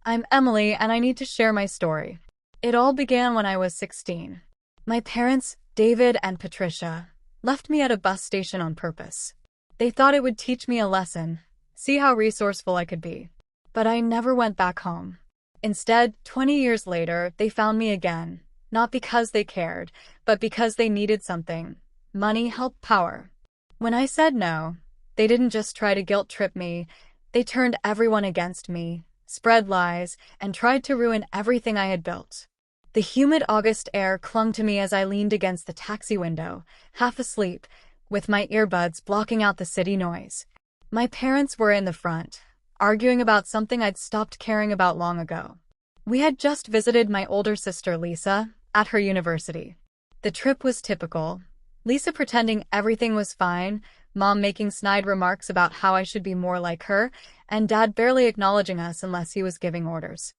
I'm Emily, and I need to share my story. It all began when I was 16. My parents, David and Patricia, left me at a bus station on purpose. They thought it would teach me a lesson, see how resourceful I could be. But I never went back home. Instead, 20 years later, they found me again, not because they cared, but because they needed something. Money, help, power. When I said no, they didn't just try to guilt trip me, they turned everyone against me, spread lies, and tried to ruin everything I had built. The humid August air clung to me as I leaned against the taxi window, half asleep, with my earbuds blocking out the city noise. My parents were in the front, arguing about something I'd stopped caring about long ago. We had just visited my older sister Lisa at her university. The trip was typical. Lisa pretending everything was fine, Mom making snide remarks about how I should be more like her, and Dad barely acknowledging us unless he was giving orders.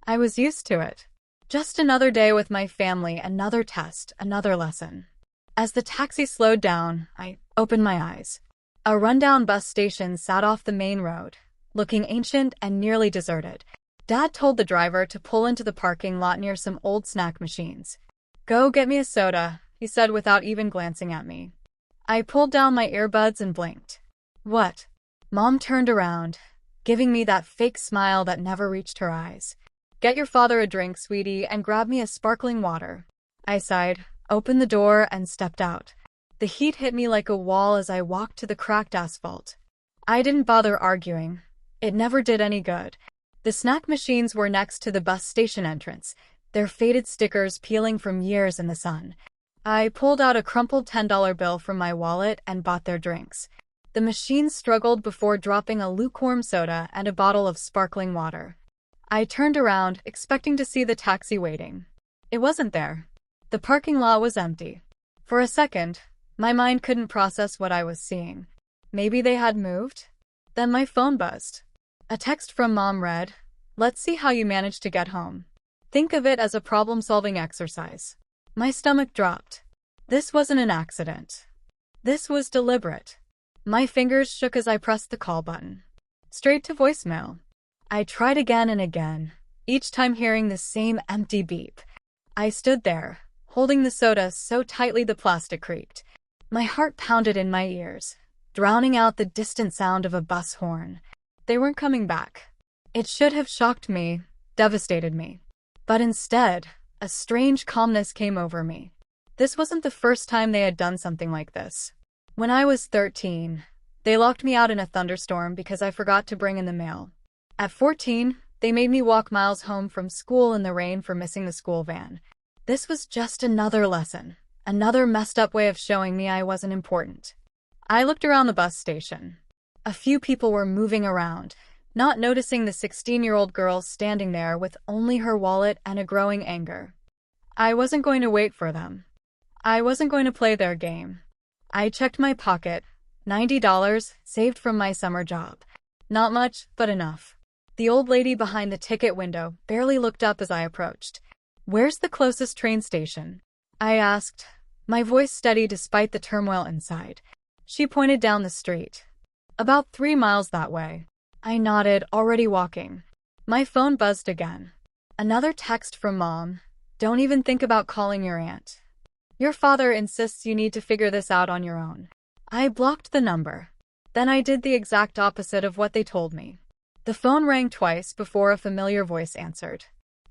I was used to it. Just another day with my family, another test, another lesson. As the taxi slowed down, I opened my eyes. A rundown bus station sat off the main road, looking ancient and nearly deserted. Dad told the driver to pull into the parking lot near some old snack machines. "Go get me a soda," he said without even glancing at me. I pulled down my earbuds and blinked. "What?" Mom turned around, giving me that fake smile that never reached her eyes. "Get your father a drink, sweetie, and grab me a sparkling water." I sighed, opened the door, and stepped out. The heat hit me like a wall as I walked to the cracked asphalt. I didn't bother arguing. It never did any good. The snack machines were next to the bus station entrance, their faded stickers peeling from years in the sun. I pulled out a crumpled $10 bill from my wallet and bought their drinks. The machines struggled before dropping a lukewarm soda and a bottle of sparkling water. I turned around, expecting to see the taxi waiting. It wasn't there. The parking lot was empty. For a second, my mind couldn't process what I was seeing. Maybe they had moved? Then my phone buzzed. A text from Mom read, "Let's see how you managed to get home. Think of it as a problem-solving exercise." My stomach dropped. This wasn't an accident. This was deliberate. My fingers shook as I pressed the call button. Straight to voicemail. I tried again and again, each time hearing the same empty beep. I stood there, holding the soda so tightly the plastic creaked. My heart pounded in my ears, drowning out the distant sound of a bus horn. They weren't coming back. It should have shocked me, devastated me. But instead, a strange calmness came over me. This wasn't the first time they had done something like this. When I was 13, they locked me out in a thunderstorm because I forgot to bring in the mail. At 14, they made me walk miles home from school in the rain for missing the school van. This was just another lesson, another messed up way of showing me I wasn't important. I looked around the bus station. A few people were moving around, not noticing the 16-year-old girl standing there with only her wallet and a growing anger. I wasn't going to wait for them. I wasn't going to play their game. I checked my pocket, $90 saved from my summer job. Not much, but enough. The old lady behind the ticket window barely looked up as I approached. "Where's the closest train station?" I asked, my voice steady despite the turmoil inside. She pointed down the street. "About 3 miles that way." I nodded, already walking. My phone buzzed again. Another text from Mom. "Don't even think about calling your aunt. Your father insists you need to figure this out on your own." I blocked the number. Then I did the exact opposite of what they told me. The phone rang twice before a familiar voice answered.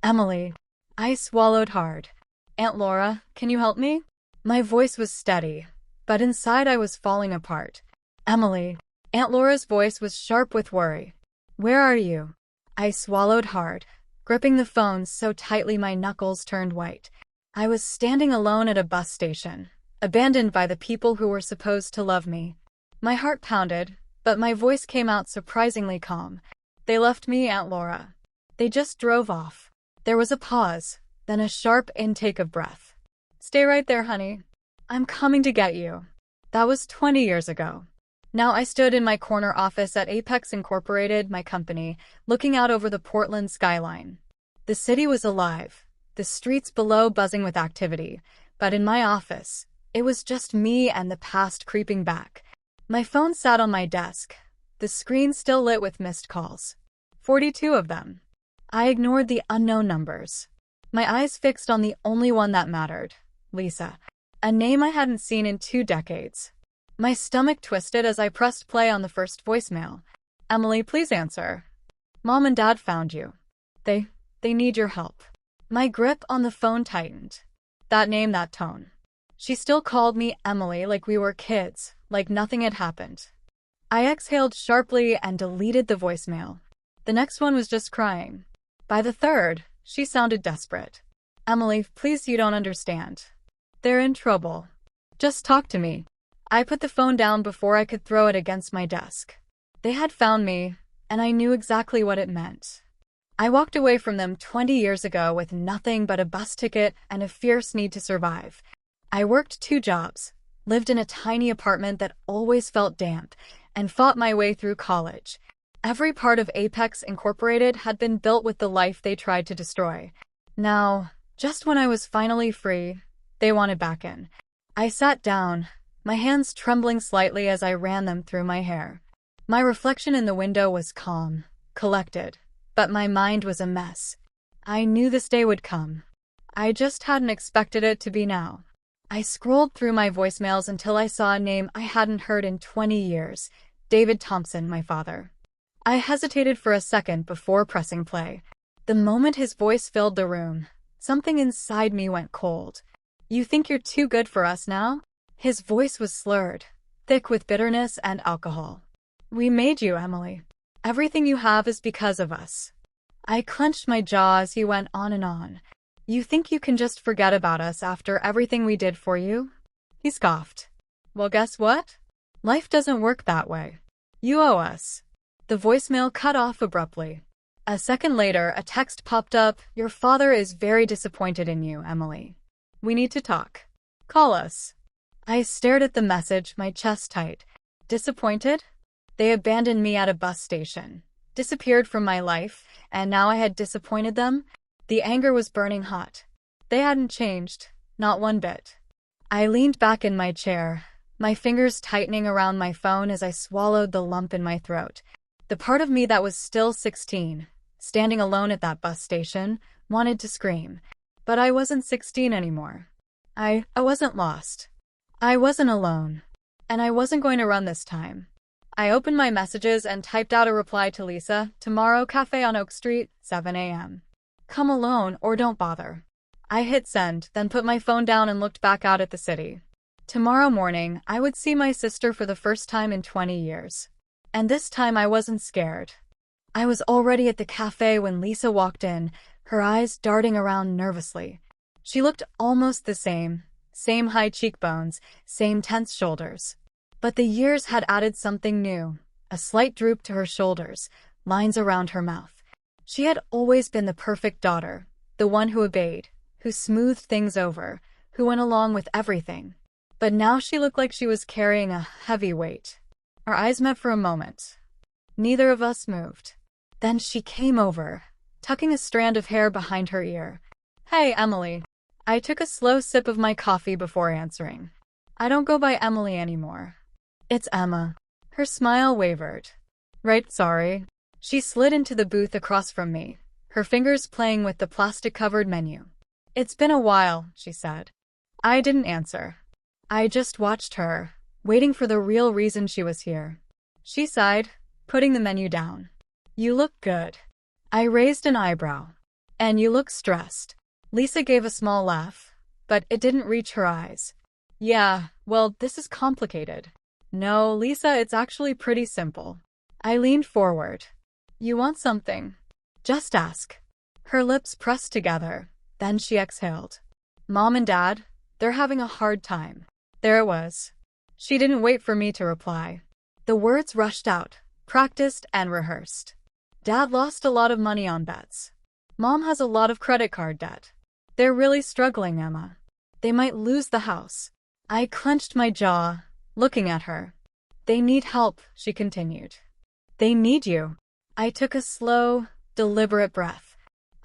"Emily." I swallowed hard. "Aunt Laura, can you help me?" My voice was steady, but inside I was falling apart. "Emily." Aunt Laura's voice was sharp with worry. "Where are you?" I swallowed hard, gripping the phone so tightly my knuckles turned white. I was standing alone at a bus station, abandoned by the people who were supposed to love me. My heart pounded, but my voice came out surprisingly calm. "They left me, Aunt Laura. They just drove off." There was a pause, then a sharp intake of breath. "Stay right there, honey. I'm coming to get you." That was 20 years ago. Now I stood in my corner office at Apex Incorporated, my company, looking out over the Portland skyline. The city was alive, the streets below buzzing with activity, but in my office, it was just me and the past creeping back. My phone sat on my desk, the screen still lit with missed calls. 42 of them. I ignored the unknown numbers. My eyes fixed on the only one that mattered, Lisa, a name I hadn't seen in 2 decades. My stomach twisted as I pressed play on the first voicemail. Emily, please answer. Mom and Dad found you. They need your help. My grip on the phone tightened. That name, that tone. She still called me Emily like we were kids, like nothing had happened. I exhaled sharply and deleted the voicemail. The next one was just crying. By the third, she sounded desperate. Emily, please, you don't understand. They're in trouble. Just talk to me. I put the phone down before I could throw it against my desk. They had found me, and I knew exactly what it meant. I walked away from them 20 years ago with nothing but a bus ticket and a fierce need to survive. I worked 2 jobs, lived in a tiny apartment that always felt damp, and fought my way through college. Every part of Apex Incorporated had been built with the life they tried to destroy. Now, just when I was finally free, they wanted back in. I sat down, my hands trembling slightly as I ran them through my hair. My reflection in the window was calm, collected, but my mind was a mess. I knew this day would come. I just hadn't expected it to be now. I scrolled through my voicemails until I saw a name I hadn't heard in 20 years, David Thompson, my father. I hesitated for a second before pressing play. The moment his voice filled the room, something inside me went cold. You think you're too good for us now? His voice was slurred, thick with bitterness and alcohol. We made you, Emily. Everything you have is because of us. I clenched my jaw as he went on and on. You think you can just forget about us after everything we did for you? He scoffed. Well, guess what? Life doesn't work that way. You owe us. The voicemail cut off abruptly. A second later, a text popped up. Your father is very disappointed in you, Emily. We need to talk. Call us. I stared at the message, my chest tight. Disappointed? They abandoned me at a bus station, disappeared from my life, and now I had disappointed them? The anger was burning hot. They hadn't changed, not one bit. I leaned back in my chair, my fingers tightening around my phone as I swallowed the lump in my throat. The part of me that was still 16, standing alone at that bus station, wanted to scream. But I wasn't 16 anymore. I wasn't lost. I wasn't alone. And I wasn't going to run this time. I opened my messages and typed out a reply to Lisa, tomorrow, cafe on Oak Street, 7 a.m. Come alone or don't bother. I hit send, then put my phone down and looked back out at the city. Tomorrow morning, I would see my sister for the first time in 20 years. And this time I wasn't scared. I was already at the cafe when Lisa walked in, her eyes darting around nervously. She looked almost the same high cheekbones, same tense shoulders. But the years had added something new, a slight droop to her shoulders, lines around her mouth. She had always been the perfect daughter, the one who obeyed, who smoothed things over, who went along with everything. But now she looked like she was carrying a heavy weight. Our eyes met for a moment. Neither of us moved. Then she came over, tucking a strand of hair behind her ear. Hey, Emily. I took a slow sip of my coffee before answering. I don't go by Emily anymore. It's Emma. Her smile wavered. Right, sorry. She slid into the booth across from me, her fingers playing with the plastic-covered menu. It's been a while, she said. I didn't answer. I just watched her, waiting for the real reason she was here. She sighed, putting the menu down. You look good. I raised an eyebrow. And you look stressed. Lisa gave a small laugh, but it didn't reach her eyes. Yeah, well, this is complicated. No, Lisa, it's actually pretty simple. I leaned forward. You want something? Just ask. Her lips pressed together, then she exhaled. Mom and Dad, they're having a hard time. There it was. She didn't wait for me to reply. The words rushed out, practiced and rehearsed. Dad lost a lot of money on bets. Mom has a lot of credit card debt. They're really struggling, Emma. They might lose the house. I clenched my jaw, looking at her. They need help, she continued. They need you. I took a slow, deliberate breath.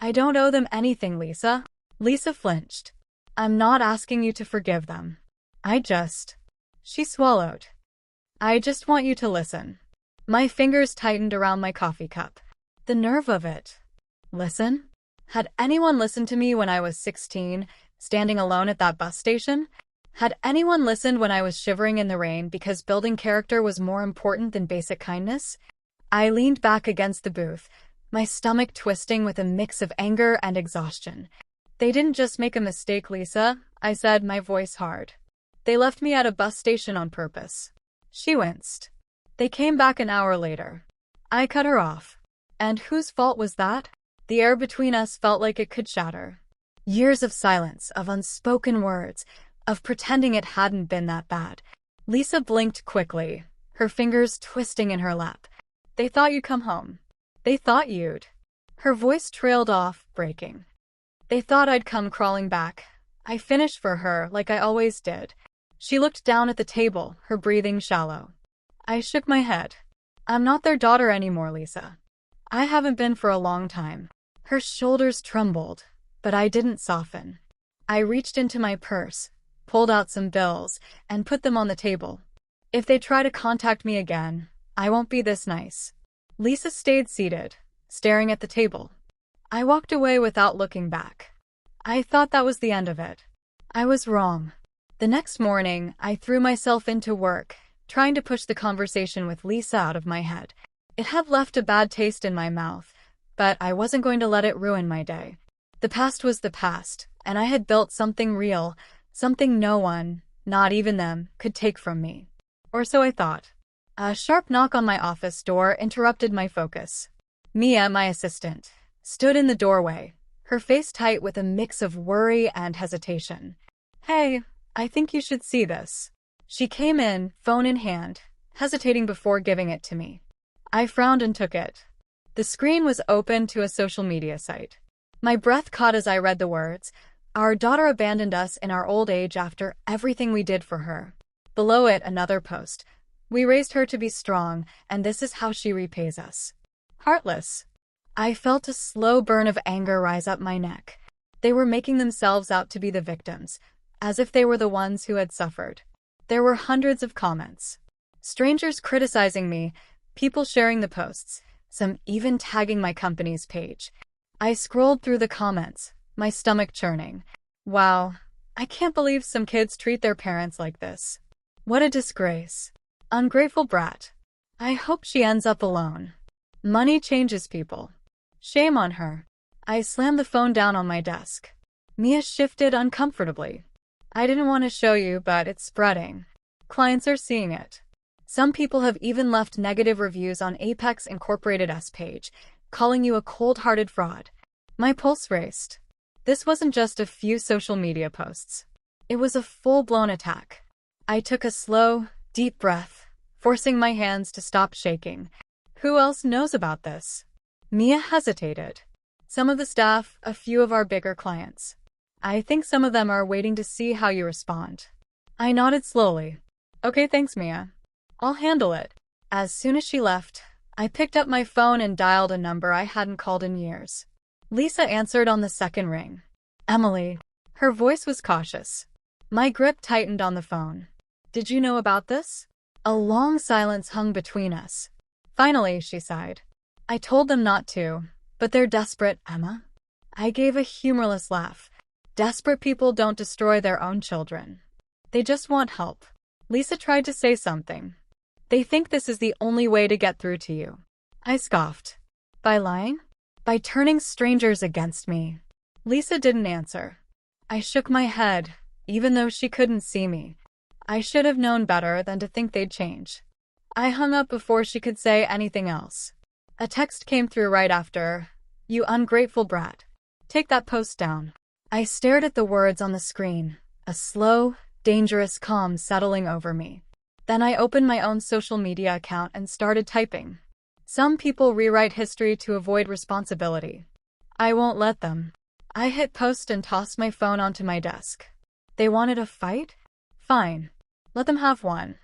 I don't owe them anything, Lisa. Lisa flinched. I'm not asking you to forgive them. She swallowed. I just want you to listen. My fingers tightened around my coffee cup. The nerve of it. Listen? Had anyone listened to me when I was 16, standing alone at that bus station? Had anyone listened when I was shivering in the rain because building character was more important than basic kindness? I leaned back against the booth, my stomach twisting with a mix of anger and exhaustion. They didn't just make a mistake, Lisa, I said, my voice hard. They left me at a bus station on purpose. She winced. They came back an hour later. I cut her off. And whose fault was that? The air between us felt like it could shatter. Years of silence, of unspoken words, of pretending it hadn't been that bad. Lisa blinked quickly, her fingers twisting in her lap. They thought you'd come home. They thought you'd. Her voice trailed off, breaking. They thought I'd come crawling back. I finished for her like I always did. She looked down at the table, her breathing shallow. I shook my head. I'm not their daughter anymore, Lisa. I haven't been for a long time. Her shoulders trembled, but I didn't soften. I reached into my purse, pulled out some bills, and put them on the table. If they try to contact me again, I won't be this nice. Lisa stayed seated, staring at the table. I walked away without looking back. I thought that was the end of it. I was wrong. The next morning, I threw myself into work, trying to push the conversation with Lisa out of my head. It had left a bad taste in my mouth, but I wasn't going to let it ruin my day. The past was the past, and I had built something real, something no one, not even them, could take from me. Or so I thought. A sharp knock on my office door interrupted my focus. Mia, my assistant, stood in the doorway, her face tight with a mix of worry and hesitation. Hey, I think you should see this. She came in, phone in hand, hesitating before giving it to me. I frowned and took it. The screen was open to a social media site. My breath caught as I read the words, "Our daughter abandoned us in our old age after everything we did for her." Below it, another post. "We raised her to be strong, and this is how she repays us." Heartless. I felt a slow burn of anger rise up my neck. They were making themselves out to be the victims, as if they were the ones who had suffered. There were hundreds of comments. Strangers criticizing me, people sharing the posts, some even tagging my company's page. I scrolled through the comments, my stomach churning. Wow, I can't believe some kids treat their parents like this. What a disgrace. Ungrateful brat. I hope she ends up alone. Money changes people. Shame on her. I slammed the phone down on my desk. Mia shifted uncomfortably. I didn't want to show you, but it's spreading. Clients are seeing it. Some people have even left negative reviews on Apex Incorporated's page, calling you a cold-hearted fraud. My pulse raced. This wasn't just a few social media posts. It was a full-blown attack. I took a slow, deep breath, forcing my hands to stop shaking. Who else knows about this? Mia hesitated. Some of the staff, a few of our bigger clients. I think some of them are waiting to see how you respond. I nodded slowly. Okay, thanks, Mia. I'll handle it. As soon as she left, I picked up my phone and dialed a number I hadn't called in years. Lisa answered on the second ring. Emily. Her voice was cautious. My grip tightened on the phone. Did you know about this? A long silence hung between us. Finally, she sighed. I told them not to, but they're desperate, Emma. I gave a humorless laugh. Desperate people don't destroy their own children. They just want help. Lisa tried to say something. They think this is the only way to get through to you. I scoffed. By lying? By turning strangers against me. Lisa didn't answer. I shook my head, even though she couldn't see me. I should have known better than to think they'd change. I hung up before she could say anything else. A text came through right after. You ungrateful brat. Take that post down. I stared at the words on the screen, a slow, dangerous calm settling over me. Then I opened my own social media account and started typing. Some people rewrite history to avoid responsibility. I won't let them. I hit post and tossed my phone onto my desk. They wanted a fight? Fine. Let them have one.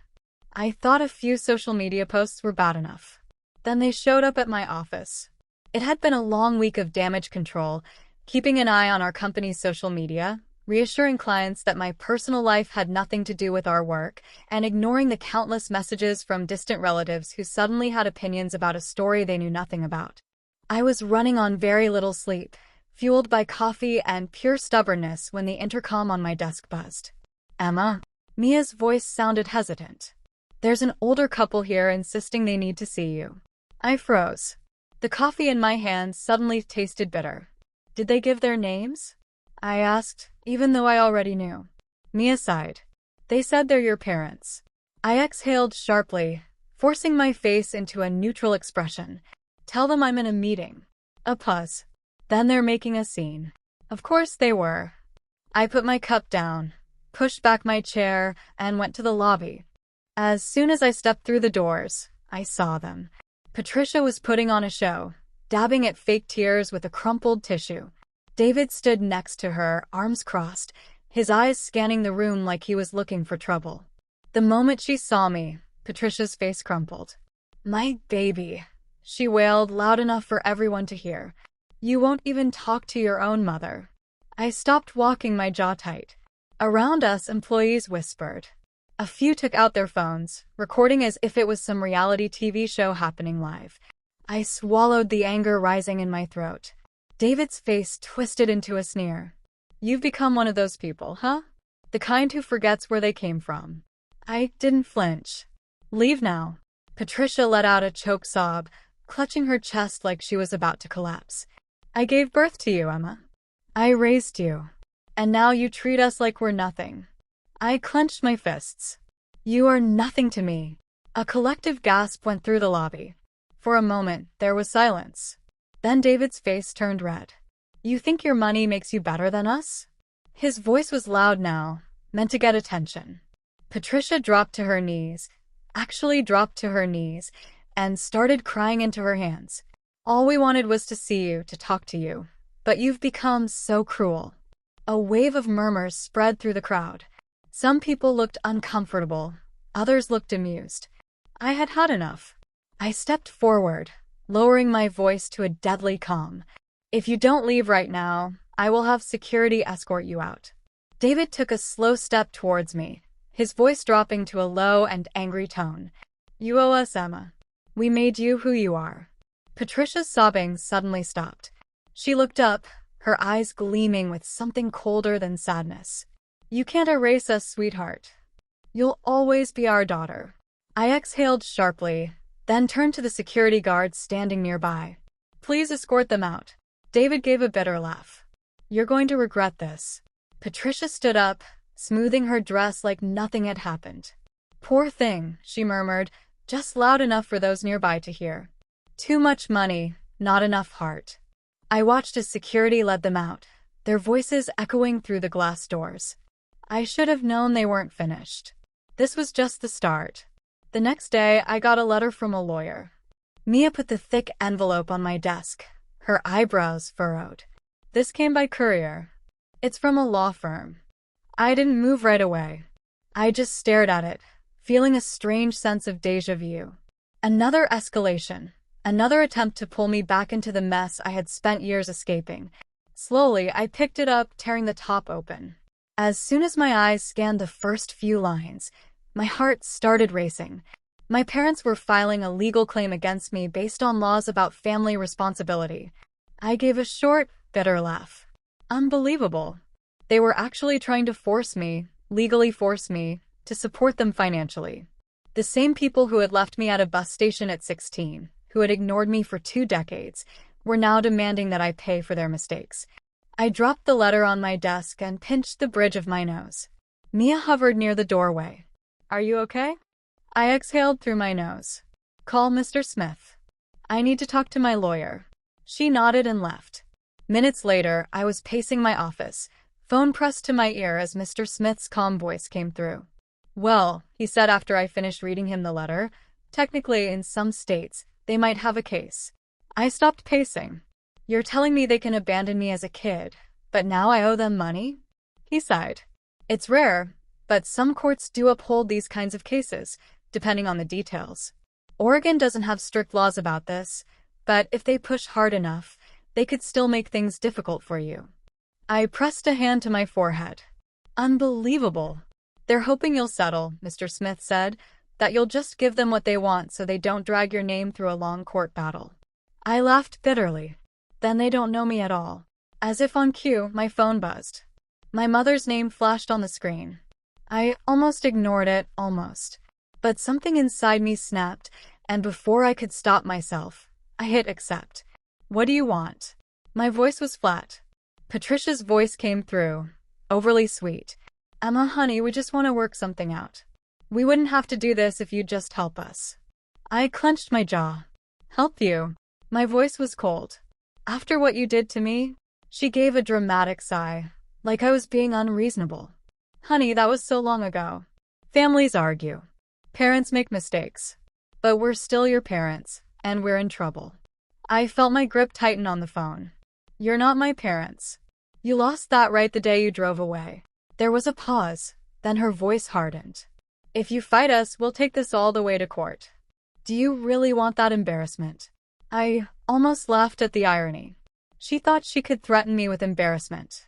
I thought a few social media posts were bad enough. Then they showed up at my office. It had been a long week of damage control, keeping an eye on our company's social media, reassuring clients that my personal life had nothing to do with our work, and ignoring the countless messages from distant relatives who suddenly had opinions about a story they knew nothing about. I was running on very little sleep, fueled by coffee and pure stubbornness when the intercom on my desk buzzed. Emma? Mia's voice sounded hesitant. There's an older couple here insisting they need to see you. I froze. The coffee in my hand suddenly tasted bitter. Did they give their names? I asked, even though I already knew. Mia sighed. They said they're your parents. I exhaled sharply, forcing my face into a neutral expression. Tell them I'm in a meeting. A pause. Then they're making a scene. Of course they were. I put my cup down, pushed back my chair, and went to the lobby. As soon as I stepped through the doors, I saw them. Patricia was putting on a show, dabbing at fake tears with a crumpled tissue. David stood next to her, arms crossed, his eyes scanning the room like he was looking for trouble. The moment she saw me, Patricia's face crumpled. My baby, she wailed loud enough for everyone to hear. You won't even talk to your own mother. I stopped walking, my jaw tight. Around us, employees whispered. A few took out their phones, recording as if it was some reality TV show happening live. I swallowed the anger rising in my throat. David's face twisted into a sneer. You've become one of those people, huh? The kind who forgets where they came from. I didn't flinch. Leave now. Patricia let out a choked sob, clutching her chest like she was about to collapse. I gave birth to you, Emma. I raised you. And now you treat us like we're nothing. I clenched my fists. You are nothing to me. A collective gasp went through the lobby. For a moment, there was silence. Then David's face turned red. You think your money makes you better than us? His voice was loud now, meant to get attention. Patricia dropped to her knees, and started crying into her hands. All we wanted was to see you, to talk to you. But you've become so cruel. A wave of murmurs spread through the crowd. Some people looked uncomfortable, others looked amused. I had had enough. I stepped forward, lowering my voice to a deadly calm. If you don't leave right now, I will have security escort you out. David took a slow step towards me, his voice dropping to a low and angry tone. You owe us, Emma. We made you who you are. Patricia's sobbing suddenly stopped. She looked up, her eyes gleaming with something colder than sadness. You can't erase us, sweetheart. You'll always be our daughter. I exhaled sharply, then turned to the security guards standing nearby. Please escort them out. David gave a bitter laugh. You're going to regret this. Patricia stood up, smoothing her dress like nothing had happened. Poor thing, she murmured, just loud enough for those nearby to hear. Too much money, not enough heart. I watched as security led them out, their voices echoing through the glass doors. I should have known they weren't finished. This was just the start. The next day, I got a letter from a lawyer. Mia put the thick envelope on my desk, her eyebrows furrowed. This came by courier. It's from a law firm. I didn't move right away. I just stared at it, feeling a strange sense of déjà vu. Another escalation. Another attempt to pull me back into the mess I had spent years escaping. Slowly, I picked it up, tearing the top open. As soon as my eyes scanned the first few lines, my heart started racing. My parents were filing a legal claim against me based on laws about family responsibility. I gave a short, bitter laugh. Unbelievable. They were actually trying to legally force me, to support them financially. The same people who had left me at a bus station at 16, who had ignored me for 2 decades, were now demanding that I pay for their mistakes. I dropped the letter on my desk and pinched the bridge of my nose. Mia hovered near the doorway. Are you okay? I exhaled through my nose. Call Mr. Smith. I need to talk to my lawyer. She nodded and left. Minutes later, I was pacing my office, phone pressed to my ear as Mr. Smith's calm voice came through. Well, he said after I finished reading him the letter, technically in some states, they might have a case. I stopped pacing. You're telling me they can abandon me as a kid, but now I owe them money? He sighed. It's rare, but some courts do uphold these kinds of cases, depending on the details. Oregon doesn't have strict laws about this, but if they push hard enough, they could still make things difficult for you. I pressed a hand to my forehead. Unbelievable. They're hoping you'll settle, Mr. Smith said, that you'll just give them what they want so they don't drag your name through a long court battle. I laughed bitterly. Then they don't know me at all. As if on cue, my phone buzzed. My mother's name flashed on the screen. I almost ignored it, almost. But something inside me snapped, and before I could stop myself, I hit accept. What do you want? My voice was flat. Patricia's voice came through, overly sweet. Emma, honey, we just want to work something out. We wouldn't have to do this if you'd just help us. I clenched my jaw. Help you? My voice was cold. After what you did to me? She gave a dramatic sigh, like I was being unreasonable. Honey, that was so long ago. Families argue. Parents make mistakes. But we're still your parents, and we're in trouble. I felt my grip tighten on the phone. You're not my parents. You lost that right the day you drove away. There was a pause, then her voice hardened. If you fight us, we'll take this all the way to court. Do you really want that embarrassment? I almost laughed at the irony. She thought she could threaten me with embarrassment.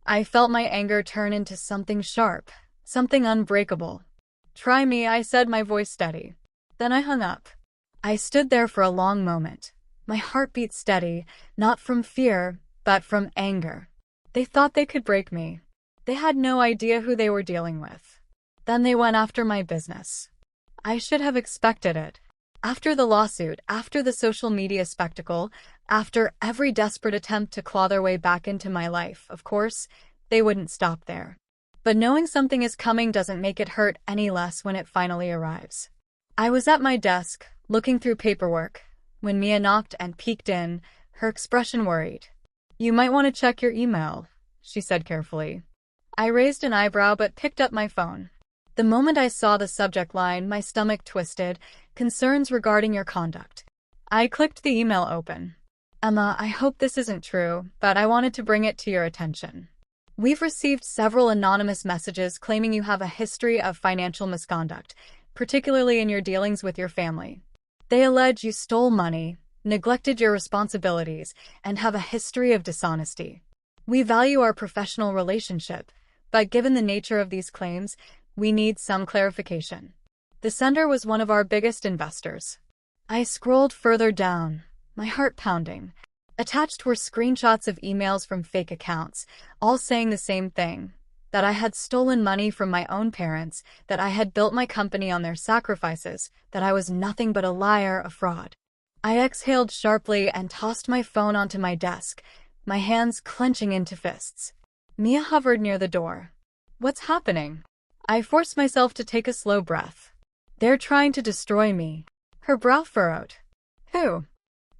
I felt my anger turn into something sharp, something unbreakable. Try me, I said, my voice steady. Then I hung up. I stood there for a long moment, my heartbeat steady, not from fear, but from anger. They thought they could break me. They had no idea who they were dealing with. Then they went after my business. I should have expected it. After the lawsuit, after the social media spectacle, after every desperate attempt to claw their way back into my life, of course, they wouldn't stop there. But knowing something is coming doesn't make it hurt any less when it finally arrives. I was at my desk, looking through paperwork, when Mia knocked and peeked in, her expression worried. You might want to check your email, she said carefully. I raised an eyebrow but picked up my phone. The moment I saw the subject line, my stomach twisted. Concerns regarding your conduct. I clicked the email open. Emma, I hope this isn't true, but I wanted to bring it to your attention. We've received several anonymous messages claiming you have a history of financial misconduct, particularly in your dealings with your family. They allege you stole money, neglected your responsibilities, and have a history of dishonesty. We value our professional relationship, but given the nature of these claims, we need some clarification. The sender was one of our biggest investors. I scrolled further down, my heart pounding. Attached were screenshots of emails from fake accounts, all saying the same thing, that I had stolen money from my own parents, that I had built my company on their sacrifices, that I was nothing but a liar, a fraud. I exhaled sharply and tossed my phone onto my desk, my hands clenching into fists. Mia hovered near the door. What's happening? I forced myself to take a slow breath. They're trying to destroy me. Her brow furrowed. Who?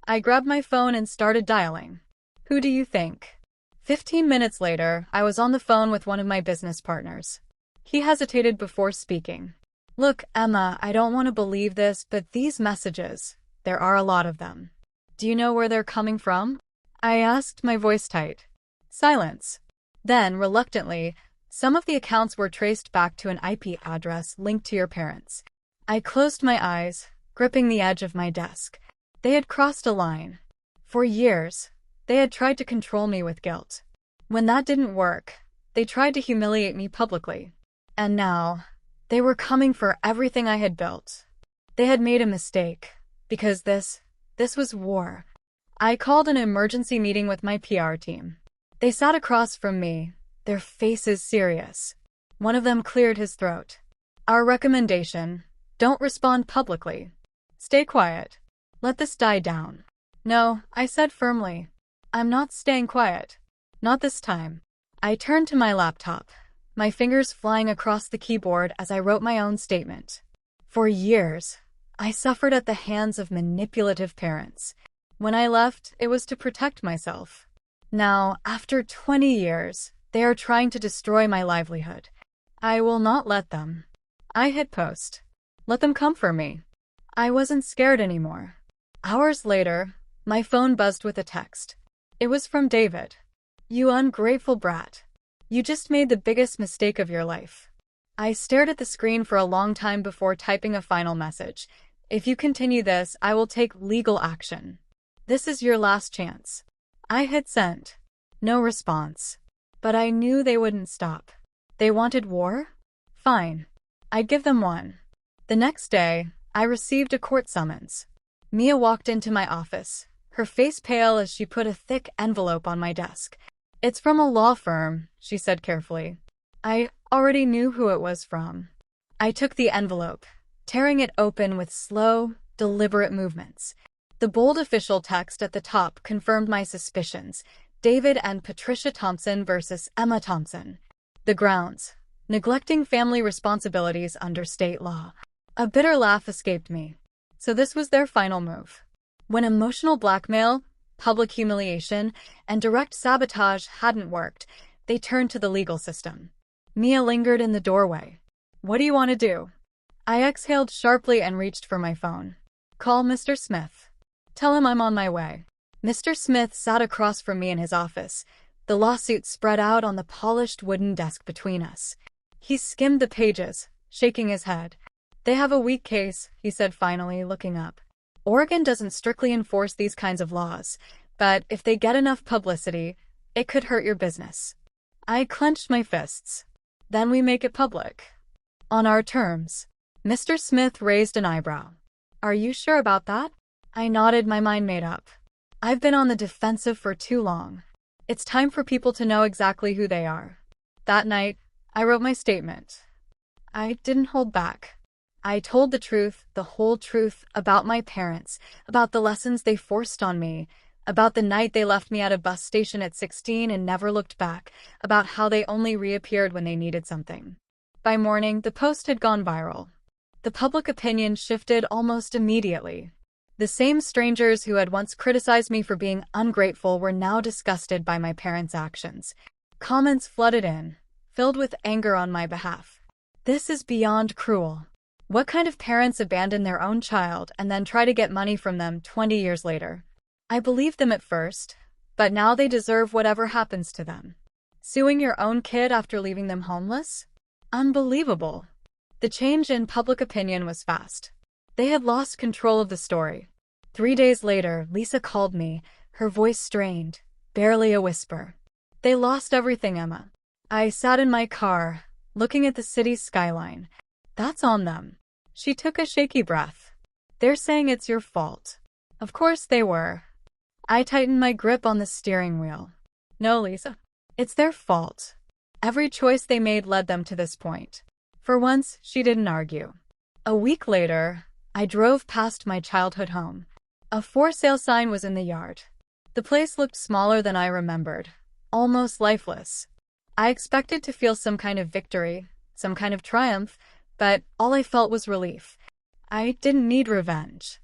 I grabbed my phone and started dialing. Who do you think? 15 minutes later, I was on the phone with one of my business partners. He hesitated before speaking. Look, Emma, I don't want to believe this, but these messages, there are a lot of them. Do you know where they're coming from? I asked, my voice tight. Silence. Then, reluctantly, some of the accounts were traced back to an IP address linked to your parents. I closed my eyes, gripping the edge of my desk. They had crossed a line. For years, they had tried to control me with guilt. When that didn't work, they tried to humiliate me publicly. And now, they were coming for everything I had built. They had made a mistake, because this was war. I called an emergency meeting with my PR team. They sat across from me, their faces serious. One of them cleared his throat. Our recommendation: don't respond publicly. Stay quiet. Let this die down. No, I said firmly. I'm not staying quiet. Not this time. I turned to my laptop, my fingers flying across the keyboard as I wrote my own statement. For years, I suffered at the hands of manipulative parents. When I left, it was to protect myself. Now, after 20 years, they are trying to destroy my livelihood. I will not let them. I hit post. Let them come for me. I wasn't scared anymore. Hours later, my phone buzzed with a text. It was from David. You ungrateful brat. You just made the biggest mistake of your life. I stared at the screen for a long time before typing a final message. If you continue this, I will take legal action. This is your last chance. I hit send. No response. But I knew they wouldn't stop. They wanted war? Fine. I'd give them one. The next day, I received a court summons. Mia walked into my office, her face pale as she put a thick envelope on my desk. "It's from a law firm," she said carefully. I already knew who it was from. I took the envelope, tearing it open with slow, deliberate movements. The bold official text at the top confirmed my suspicions. David and Patricia Thompson versus Emma Thompson. The grounds: neglecting family responsibilities under state law. A bitter laugh escaped me. So this was their final move. When emotional blackmail, public humiliation, and direct sabotage hadn't worked, they turned to the legal system. Mia lingered in the doorway. "What do you want to do?" I exhaled sharply and reached for my phone. "Call Mr. Smith. Tell him I'm on my way." Mr. Smith sat across from me in his office, the lawsuit spread out on the polished wooden desk between us. He skimmed the pages, shaking his head. "They have a weak case," he said finally, looking up. "Oregon doesn't strictly enforce these kinds of laws, but if they get enough publicity, it could hurt your business." I clenched my fists. "Then we make it public. On our terms." Mr. Smith raised an eyebrow. "Are you sure about that?" I nodded, my mind made up. I've been on the defensive for too long. It's time for people to know exactly who they are. That night, I wrote my statement. I didn't hold back. I told the truth, the whole truth, about my parents, about the lessons they forced on me, about the night they left me at a bus station at 16 and never looked back, about how they only reappeared when they needed something. By morning, the post had gone viral. The public opinion shifted almost immediately. The same strangers who had once criticized me for being ungrateful were now disgusted by my parents' actions. Comments flooded in, filled with anger on my behalf. "This is beyond cruel. What kind of parents abandon their own child and then try to get money from them 20 years later?" I believed them at first, but now they deserve whatever happens to them. Suing your own kid after leaving them homeless? Unbelievable. The change in public opinion was fast. They had lost control of the story. 3 days later, Lisa called me, her voice strained, barely a whisper. "They lost everything, Emma." I sat in my car, looking at the city's skyline. "That's on them." She took a shaky breath. "They're saying it's your fault." Of course they were. I tightened my grip on the steering wheel. "No, Lisa. It's their fault. Every choice they made led them to this point." For once, she didn't argue. A week later, I drove past my childhood home. A for sale sign was in the yard. The place looked smaller than I remembered, almost lifeless. I expected to feel some kind of victory, some kind of triumph, but all I felt was relief. I didn't need revenge.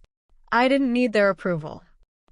I didn't need their approval.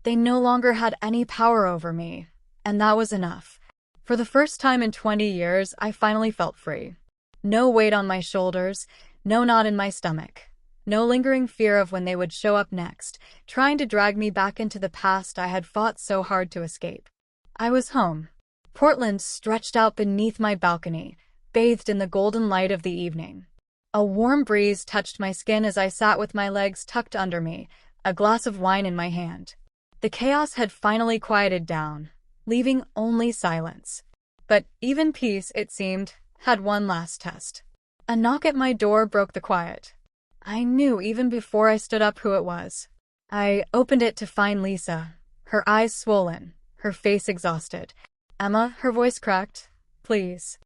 They no longer had any power over me, and that was enough. For the first time in 20 years, I finally felt free. No weight on my shoulders, no knot in my stomach. No lingering fear of when they would show up next, trying to drag me back into the past I had fought so hard to escape. I was home. Portland stretched out beneath my balcony, bathed in the golden light of the evening. A warm breeze touched my skin as I sat with my legs tucked under me, a glass of wine in my hand. The chaos had finally quieted down, leaving only silence. But even peace, it seemed, had one last test. A knock at my door broke the quiet. I knew even before I stood up who it was. I opened it to find Lisa, her eyes swollen, her face exhausted. "Emma," her voice cracked, "please."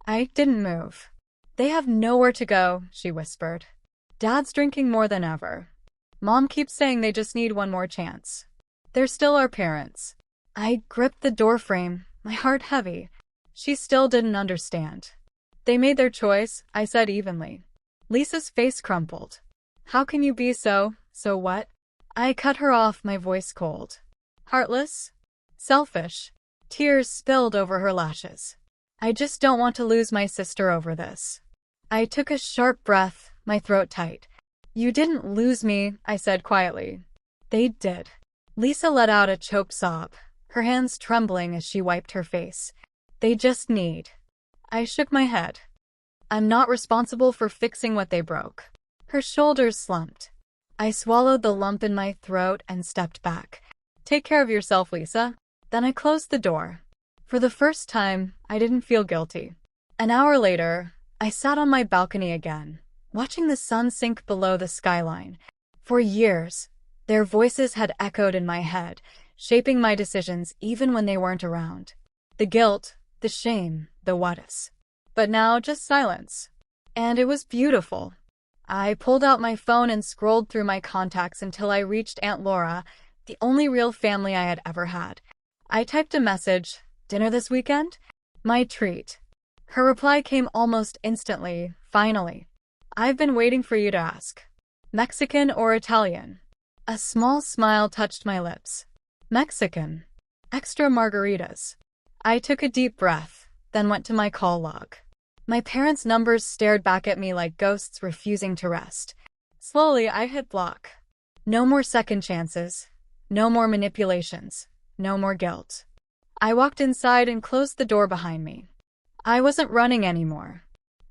I didn't move. "They have nowhere to go," she whispered. "Dad's drinking more than ever. Mom keeps saying they just need one more chance. They're still our parents." I gripped the doorframe, my heart heavy. She still didn't understand. "They made their choice," I said evenly. Lisa's face crumpled. "How can you be so what?" I cut her off, my voice cold. "Heartless? Selfish?" Tears spilled over her lashes. "I just don't want to lose my sister over this." I took a sharp breath, my throat tight. "You didn't lose me," I said quietly. "They did." Lisa let out a choked sob, her hands trembling as she wiped her face. "They just need." I shook my head. "I'm not responsible for fixing what they broke." Her shoulders slumped. I swallowed the lump in my throat and stepped back. "Take care of yourself, Lisa." Then I closed the door. For the first time, I didn't feel guilty. An hour later, I sat on my balcony again, watching the sun sink below the skyline. For years, their voices had echoed in my head, shaping my decisions even when they weren't around. The guilt, the shame, the what-ifs. But now just silence. And it was beautiful. I pulled out my phone and scrolled through my contacts until I reached Aunt Laura, the only real family I had ever had. I typed a message, "Dinner this weekend?" My treat. Her reply came almost instantly, "Finally. I've been waiting for you to ask. Mexican or Italian?" A small smile touched my lips. Mexican. Extra margaritas. I took a deep breath, then went to my call log. My parents' numbers stared back at me like ghosts refusing to rest. Slowly, I hit block. No more second chances. No more manipulations. No more guilt. I walked inside and closed the door behind me. I wasn't running anymore.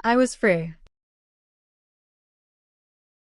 I was free.